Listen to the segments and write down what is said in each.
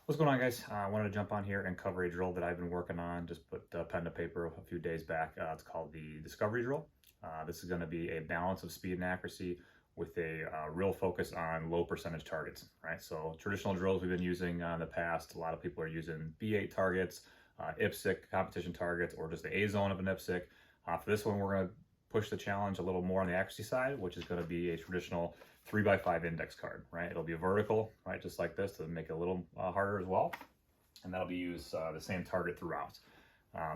What's going on, guys? I wanted to jump on here and cover a drill that I've been working on. Just put pen to paper a few days back. It's called the Discovery Drill. This is going to be a balance of speed and accuracy with a real focus on low percentage targets, right? So traditional drills we've been using in the past, a lot of people are using B8 targets, IPSC competition targets, or just the A zone of an IPSC. For this one, we're going to push the challenge a little more on the accuracy side, which is going to be a traditional 3x5 index card, right? It'll be vertical, right, just like this to make it a little harder as well. And that'll be used the same target throughout.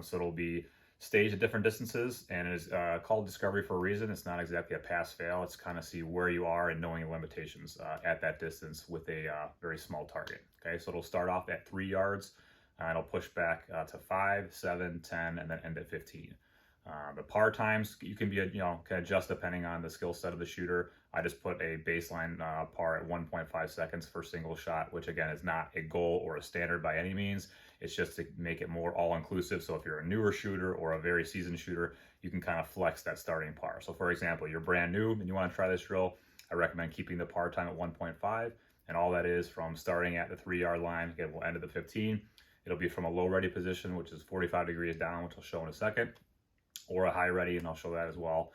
So it'll be staged at different distances, and it is called Discovery for a reason. It's not exactly a pass-fail. It's kind of see where you are and knowing the limitations at that distance with a very small target. Okay, so it'll start off at 3 yards, and it'll push back to 5, 7, 10, and then end at 15. The par times you can can adjust depending on the skill set of the shooter. I just put a baseline par at 1.5 seconds for single shot, which again is not a goal or a standard by any means. It's just to make it more all-inclusive. So if you're a newer shooter or a very seasoned shooter, you can kind of flex that starting par. So for example, you're brand new and you want to try this drill, I recommend keeping the par time at 1.5. And all that is from starting at the 3-yard line, it will end at the 15. It'll be from a low ready position, which is 45 degrees down, which I'll show in a second, or a high ready, and I'll show that as well.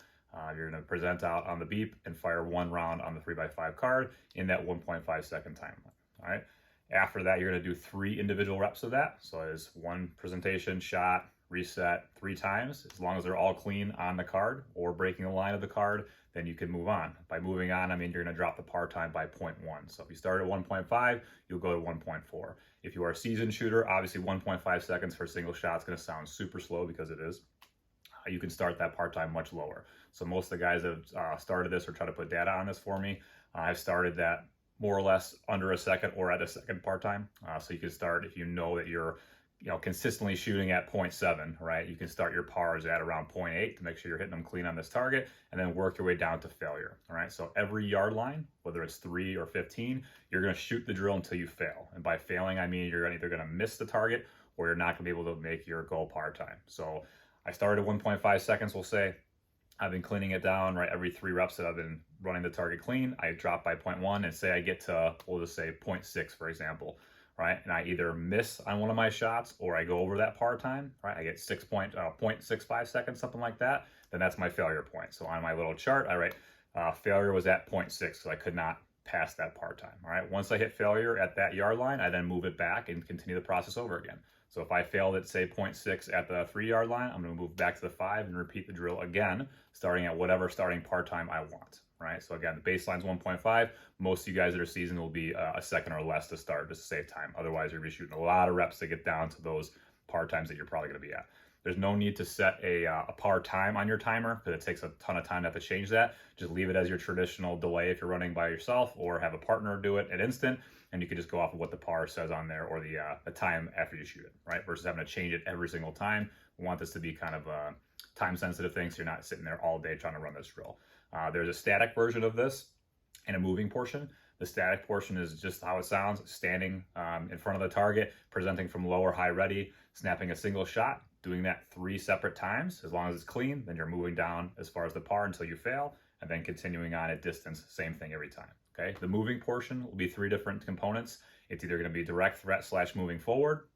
You're going to present out on the beep and fire 1 round on the 3x5 card in that 1.5 second timeline. All right. After that, you're going to do 3 individual reps of that. So it's 1 presentation, shot, reset 3 times. As long as they're all clean on the card or breaking the line of the card, then you can move on. By moving on, I mean you're going to drop the par time by 0.1. So if you start at 1.5, you'll go to 1.4. If you are a seasoned shooter, obviously 1.5 seconds for a single shot is going to sound super slow because it is. You can start that part time much lower. So most of the guys that have started this or try to put data on this for me, I've started that more or less under a second or at a second part time. So you can start if you know that you're consistently shooting at 0.7, right? You can start your pars at around 0.8 to make sure you're hitting them clean on this target, and then work your way down to failure. All right. So every yard line, whether it's 3 or 15, you're going to shoot the drill until you fail. And by failing, I mean you're either going to miss the target or you're not going to be able to make your goal par time. So I started at 1.5 seconds, we'll say. I've been cleaning it down, right? Every 3 reps that I've been running the target clean, I drop by 0.1 and say I get to, we'll just say 0.6, for example, right? And I either miss on one of my shots or I go over that par time, right? I get 0.65 seconds, something like that. Then that's my failure point. So on my little chart, I write failure was at 0.6, so I could not pass that par time, all right? Once I hit failure at that yard line, I then move it back and continue the process over again. So if I failed at say 0.6 at the 3-yard line, I'm going to move back to the 5 and repeat the drill again, starting at whatever starting par time I want, right? So again, the baseline's 1.5. Most of you guys that are seasoned will be a second or less to start just to save time. Otherwise, you're going to be shooting a lot of reps to get down to those par times that you're probably going to be at. There's no need to set a par time on your timer because it takes a ton of time to have to change that. Just leave it as your traditional delay if you're running by yourself, or have a partner do it at instant, and you can just go off of what the par says on there, or the time after you shoot it, right? Versus having to change it every single time. We want this to be kind of a time sensitive thing, so you're not sitting there all day trying to run this drill. There's a static version of this and a moving portion. The static portion is just how it sounds, standing in front of the target, presenting from low or high ready, snapping a single shot, doing that 3 separate times. As long as it's clean, then you're moving down as far as the par until you fail, and then continuing on at distance, same thing every time. Okay, the moving portion will be 3 different components. It's either going to be direct threat / moving forward,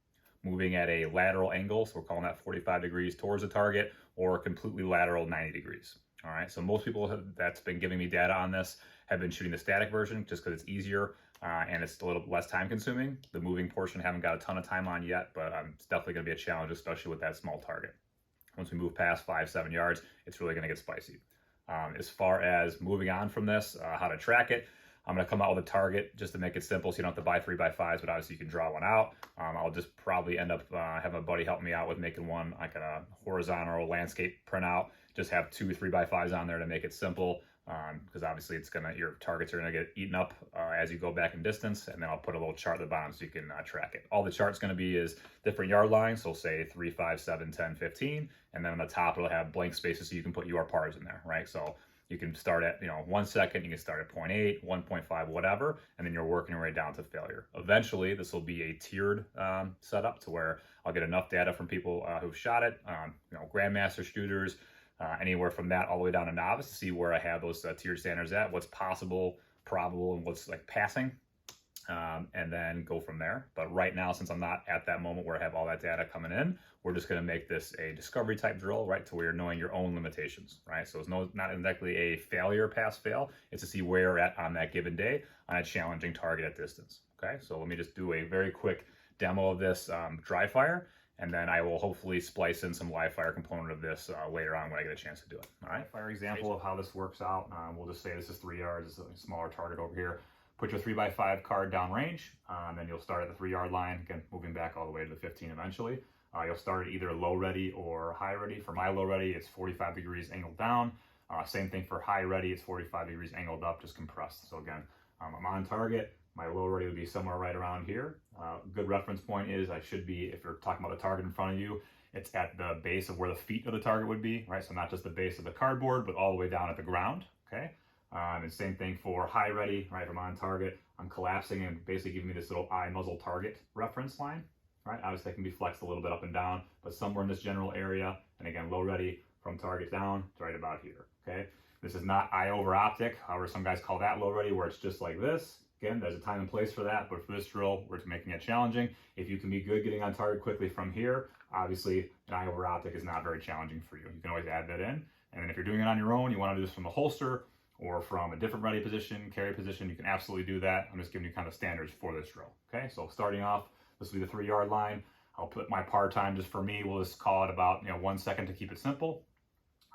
moving at a lateral angle, so we're calling that 45 degrees towards the target, or completely lateral 90 degrees. All right, so most people that's been giving me data on this have been shooting the static version just because it's easier and it's a little less time consuming. The moving portion haven't got a ton of time on yet, but it's definitely going to be a challenge, especially with that small target. Once we move past 5, 7 yards, it's really going to get spicy. As far as moving on from this, how to track it, I'm going to come out with a target just to make it simple so you don't have to buy 3x5s, but obviously you can draw one out. I'll just probably end up having a buddy help me out with making one like a horizontal landscape printout. Just have 2 3x5s on there to make it simple, because obviously your targets are going to get eaten up as you go back in distance, and then I'll put a little chart at the bottom so you can track it. All the chart's going to be is different yard lines, so say 3, 5, 7, 10, 15, and then on the top it'll have blank spaces so you can put your pars in there, right? So you can start at 1 second, you can start at 0.8, 1.5, whatever, and then you're working your way down to failure. Eventually, this will be a tiered setup to where I'll get enough data from people who've shot it, grandmaster shooters, anywhere from that all the way down to novice, to see where I have those tiered standards at, what's possible, probable, and what's like passing. and then go from there. But right now, since I'm not at that moment where I have all that data coming in, we're just going to make this a discovery type drill, right? To where you're knowing your own limitations, right? So it's not exactly a failure pass fail. It's to see where you're at on that given day on a challenging target at distance. Okay, so let me just do a very quick demo of this dry fire, and then I will hopefully splice in some live fire component of this later on when I get a chance to do it. All right, fire example of how this works out. We'll just say this is 3 yards. It's a smaller target over here. Put your 3x5 card down range, and you'll start at the 3 yard line, again, moving back all the way to the 15 eventually. You'll start at either low ready or high ready. For my low ready, it's 45 degrees angled down. Same thing for high ready, it's 45 degrees angled up, just compressed. So again, I'm on target. My low ready would be somewhere right around here. Good reference point is I should be, if you're talking about the target in front of you, it's at the base of where the feet of the target would be, right? So not just the base of the cardboard, but all the way down at the ground, okay? And same thing for high ready, right? If I'm on target, I'm collapsing and basically giving me this little eye muzzle target reference line, right? Obviously, that can be flexed a little bit up and down, but somewhere in this general area. And again, low ready from target down, it's right about here, okay? This is not eye over optic. However, some guys call that low ready, where it's just like this. Again, there's a time and place for that, but for this drill, we're making it challenging. If you can be good getting on target quickly from here, obviously, an eye over optic is not very challenging for you. You can always add that in. And then if you're doing it on your own, you want to do this from the holster or from a different ready position, carry position, you can absolutely do that. I'm just giving you kind of standards for this drill. Okay, so starting off, this will be the 3 yard line. I'll put my par time just for me. We'll just call it about 1 second to keep it simple.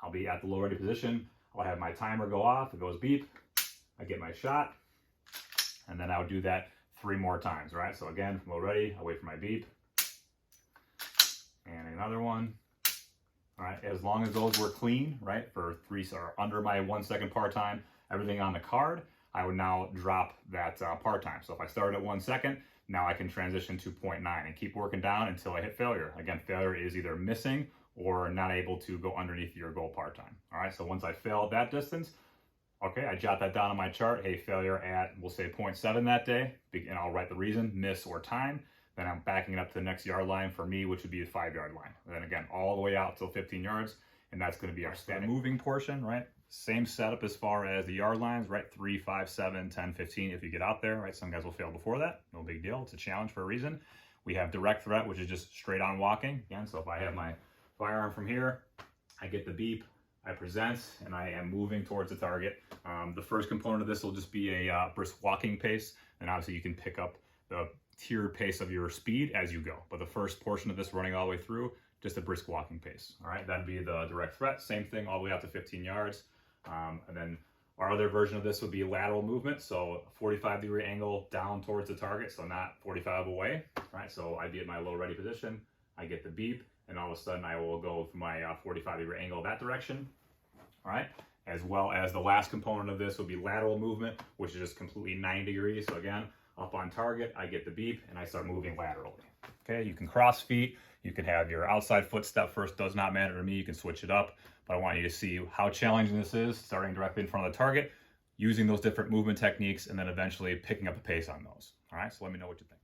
I'll be at the low ready position. I'll have my timer go off. It goes beep. I get my shot. And then I'll do that 3 more times, right? So again, low ready, I'll wait for my beep. And another one. All right, as long as those were clean, right, for 3 or under my 1 second par time, everything on the card, I would now drop that par time. So if I started at 1 second, now I can transition to 0.9 and keep working down until I hit failure. Again, failure is either missing or not able to go underneath your goal par time. All right, so once I failed that distance, okay, I jot that down on my chart. Hey, failure at, we'll say 0.7 that day, and I'll write the reason, miss or time. Then I'm backing it up to the next yard line for me, which would be the 5 yard line. And then again, all the way out till 15 yards, and that's gonna be our static moving portion, right? Same setup as far as the yard lines, right? 3, 5, 7, 10, 15 if you get out there, right? Some guys will fail before that, no big deal. It's a challenge for a reason. We have direct threat, which is just straight on walking. Again, so if I have my firearm from here, I get the beep, I present, and I am moving towards the target. The first component of this will just be a brisk walking pace, and obviously you can pick up the tiered pace of your speed as you go. But the first portion of this running all the way through, just a brisk walking pace. All right, that'd be the direct threat. Same thing all the way out to 15 yards. And then our other version of this would be lateral movement. So 45-degree angle down towards the target, so not 45 away. Right, so I'd be at my low ready position. I get the beep, and all of a sudden I will go from my 45-degree angle that direction. All right, as well as the last component of this would be lateral movement, which is just completely 90 degrees. So again, up on target, I get the beep, and I start moving laterally. Okay, you can cross feet, you can have your outside foot step first, does not matter to me, you can switch it up, but I want you to see how challenging this is, starting directly in front of the target, using those different movement techniques, and then eventually picking up the pace on those. All right, so let me know what you think.